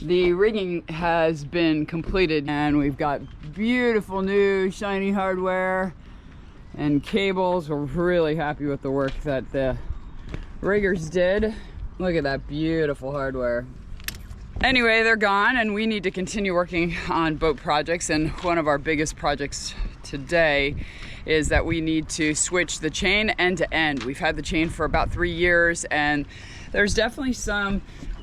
The rigging has been completed and we've got beautiful new shiny hardware and cables. We're really happy with the work that the riggers did. Look at that beautiful hardware. Anyway, they're gone and we need to continue working on boat projects, and one of our biggest projects today is that we need to switch the chain end to end. We've had the chain for about 3 years and there's definitely some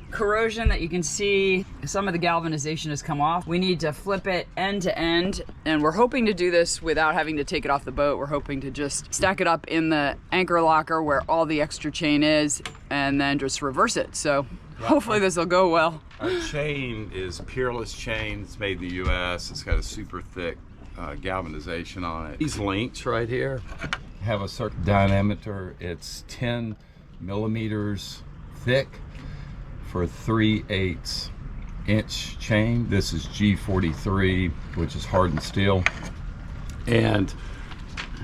corrosion that you can see. Some of the galvanization has come off. We need to flip it end to end, and we're hoping to do this without having to take it off the boat. We're hoping to just stack it up in the anchor locker where all the extra chain is and then just reverse it. So hopefully this will go well. Our chain is Peerless chain. It's made in the US. It's got a super thick galvanization on it. These links right here have a certain diameter. It's 10 millimeters thick for 3/8 inch chain. This is G43, which is hardened steel. And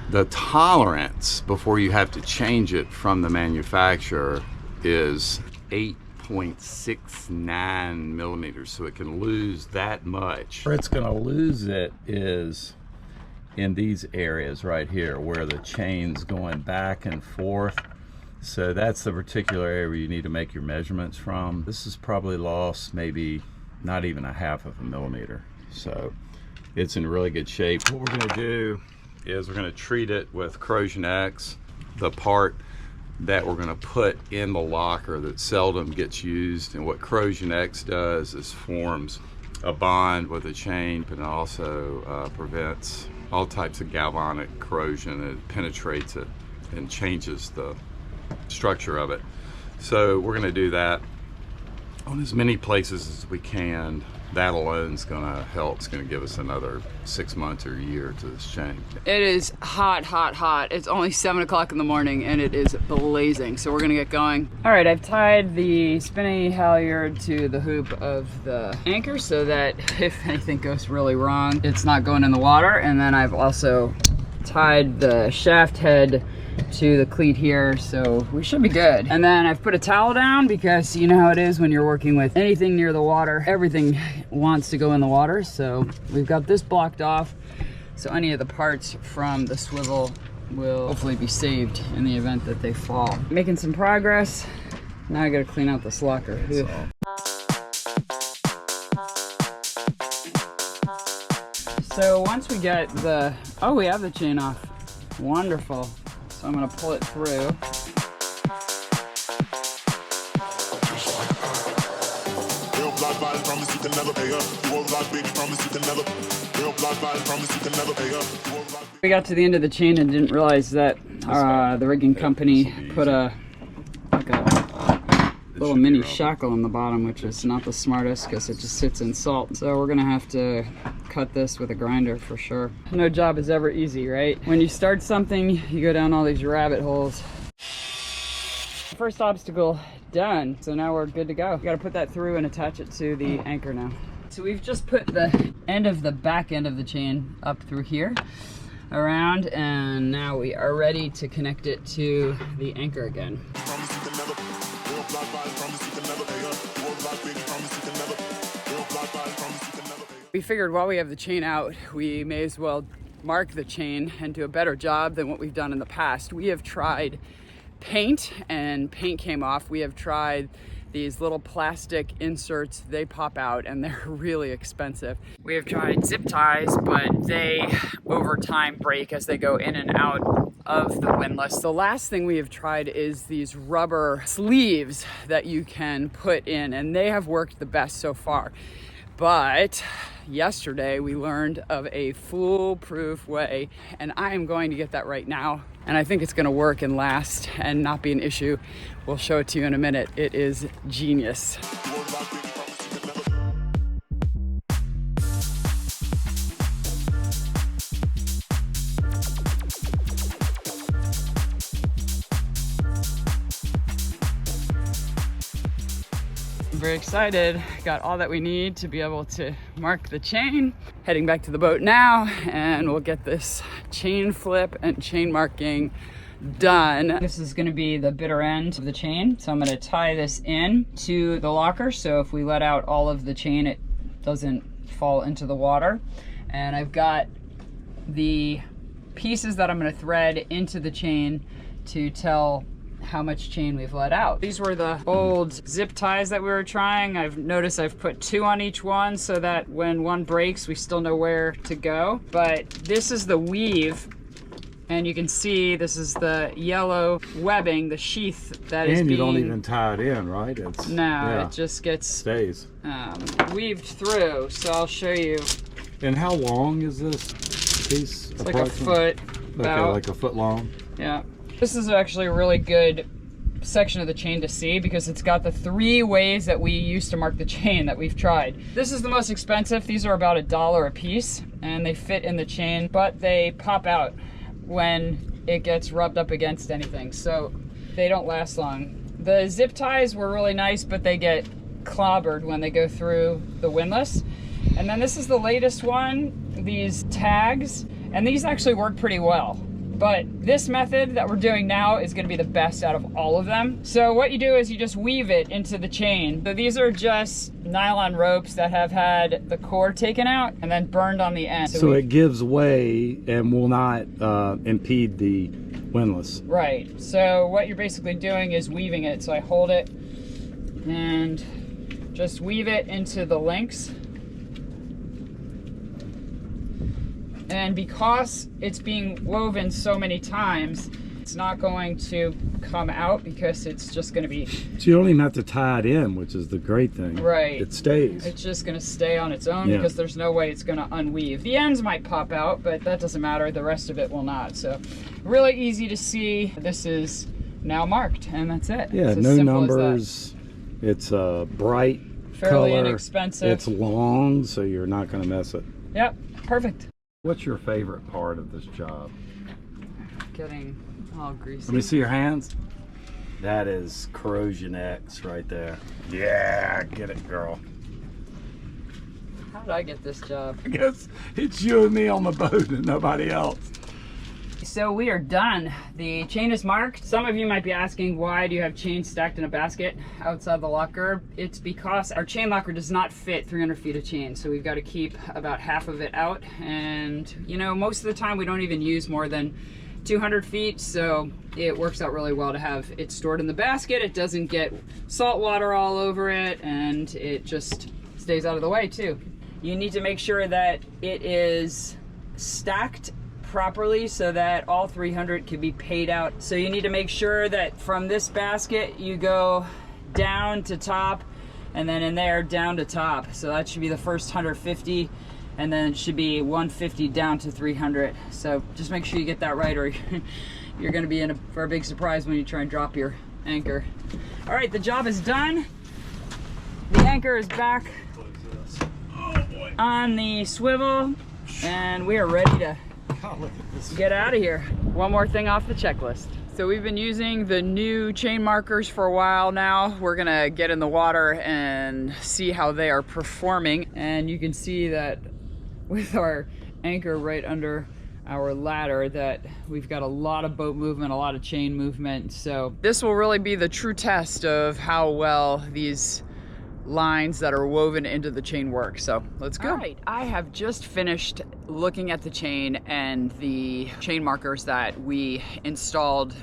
the tolerance before you have to change it from the manufacturer is 8.69 millimeters, so it can lose that much. Where it's going to lose it is in these areas right here where the chain's going back and forth. So that's the particular area you need to make your measurements from. This is probably lost maybe not even 1/2 millimeter. So it's in really good shape. What we're gonna do is we're gonna treat it with Corrosion X, the part that we're gonna put in the locker that seldom gets used. And what Corrosion X does is forms a bond with the chain, but it also prevents all types of galvanic corrosion. It penetrates it and changes the structure of it. So we're going to do that on as many places as we can. That alone is going to help. It's going to give us another 6 months or a year to this chain. It is hot, hot, hot. It's only 7 o'clock in the morning and it is blazing. So we're gonna get going. All right, I've tied the spinny halyard to the hoop of the anchor so that if anything goes really wrong, it's not going in the water. And then I've also tied the shaft head to the cleat here, so we should be good. And then I've put a towel down because you know how it is when you're working with anything near the water. Everything wants to go in the water, so we've got this blocked off, so any of the parts from the swivel will hopefully be saved in the event that they fall. Making some progress. Now I gotta clean out this locker. So once we get the, oh, we have the chain off. Wonderful. So I'm gonna pull it through. We got to the end of the chain and didn't realize that the rigging company put a little mini shackle on the bottom, which is not the smartest because it just sits in salt. So we're gonna have to cut this with a grinder for sure. No job is ever easy, right? When you start something, you go down all these rabbit holes. First obstacle done. So now we're good to go. We gotta put that through and attach it to the anchor now. So we've just put the end of the back end of the chain up through here, around, and now we are ready to connect it to the anchor again. We figured while we have the chain out, we may as well mark the chain and do a better job than what we've done in the past. We have tried paint and paint came off. We have tried these little plastic inserts. They pop out and they're really expensive. We have tried zip ties, but they over time break as they go in and out of the windlass. The last thing we have tried is these rubber sleeves that you can put in, and they have worked the best so far. But yesterday we learned of a foolproof way, and I am going to get that right now. And I think it's gonna work and last and not be an issue. We'll show it to you in a minute. It is genius. Very excited. Got all that we need to be able to mark the chain. Heading back to the boat now, and we'll get this chain flip and chain marking done. This is going to be the bitter end of the chain, so I'm going to tie this in to the locker, so if we let out all of the chain it doesn't fall into the water. And I've got the pieces that I'm going to thread into the chain to tell how much chain we've let out. These were the old zip ties that we were trying. I've noticed I've put 2 on each one so that when one breaks we still know where to go. But this is the weave, and you can see this is the yellow webbing, the sheath that is being... And you don't even tie it in, right? It's, no, yeah, it just gets stays. Weaved through. So I'll show you. And how long is this piece? It's like a foot. Okay, like a foot long. Yeah. This is actually a really good section of the chain to see because it's got the 3 ways that we used to mark the chain that we've tried. This is the most expensive. These are about $1 a piece and they fit in the chain, but they pop out when it gets rubbed up against anything, so they don't last long. The zip ties were really nice, but they get clobbered when they go through the windlass. And then this is the latest one, these tags, and these actually work pretty well. But this method that we're doing now is going to be the best out of all of them. So what you do is you just weave it into the chain. So these are just nylon ropes that have had the core taken out and then burned on the end. So it gives way and will not impede the windlass. Right. So what you're basically doing is weaving it. So I hold it and just weave it into the links. And because it's being woven so many times, it's not going to come out because it's just going to be... So you don't even have to tie it in, which is the great thing. Right. It stays. It's just going to stay on its own because there's no way it's going to unweave. The ends might pop out, but that doesn't matter. The rest of it will not. So really easy to see. This is now marked, and that's it. Yeah, it's no numbers. It's a bright fairly color. Inexpensive. It's long, so you're not going to mess it. Yep, perfect. What's your favorite part of this job? Getting all greasy. Let me see your hands. That is Corrosion X right there. Yeah, get it, girl. How did I get this job? I guess it's you and me on the boat and nobody else. So we are done. The chain is marked. Some of you might be asking, why do you have chain stacked in a basket outside the locker? It's because our chain locker does not fit 300 feet of chain, so we've got to keep about half of it out. And you know, most of the time we don't even use more than 200 feet, so it works out really well to have it stored in the basket. It doesn't get salt water all over it, and it just stays out of the way too. You need to make sure that it is stacked properly so that all 300 can be paid out. So you need to make sure that from this basket you go down to top, and then in there down to top. So that should be the first 150, and then it should be 150 down to 300. So just make sure you get that right, or you're going to be in for a big surprise when you try and drop your anchor. All right, the job is done. The anchor is back on the swivel, and we are ready to get out of here. One more thing off the checklist. So we've been using the new chain markers for a while now. We're gonna get in the water and see how they are performing. And you can see that with our anchor right under our ladder that we've got a lot of boat movement, a lot of chain movement. So this will really be the true test of how well these lines that are woven into the chain work. So let's go. All right, I have just finished looking at the chain and the chain markers that we installed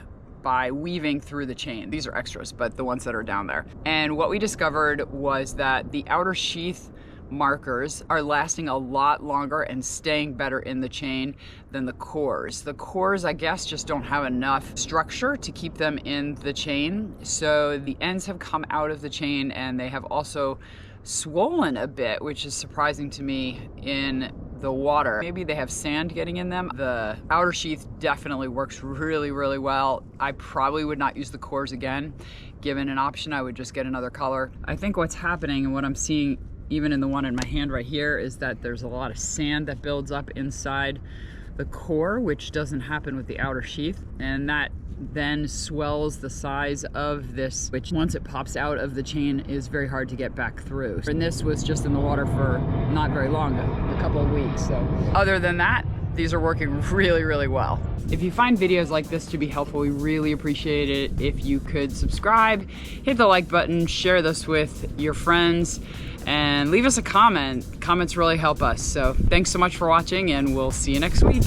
by weaving through the chain. These are extras, but the ones that are down there. And what we discovered was that the outer sheath markers are lasting a lot longer and staying better in the chain than the cores. The cores, I guess, just don't have enough structure to keep them in the chain. So the ends have come out of the chain and they have also swollen a bit, which is surprising to me in the water. Maybe they have sand getting in them. The outer sheath definitely works really, really well. I probably would not use the cores again. Given an option, I would just get another color. I think what's happening and what I'm seeing even in the one in my hand right here is that there's a lot of sand that builds up inside the core, which doesn't happen with the outer sheath, and that then swells the size of this, which once it pops out of the chain is very hard to get back through. And this was just in the water for not very long, a couple of weeks. So other than that, these are working really, really well. If you find videos like this to be helpful, we really appreciate it if you could subscribe, hit the like button, share this with your friends, and leave us a comment. Comments really help us. So thanks so much for watching, and we'll see you next week.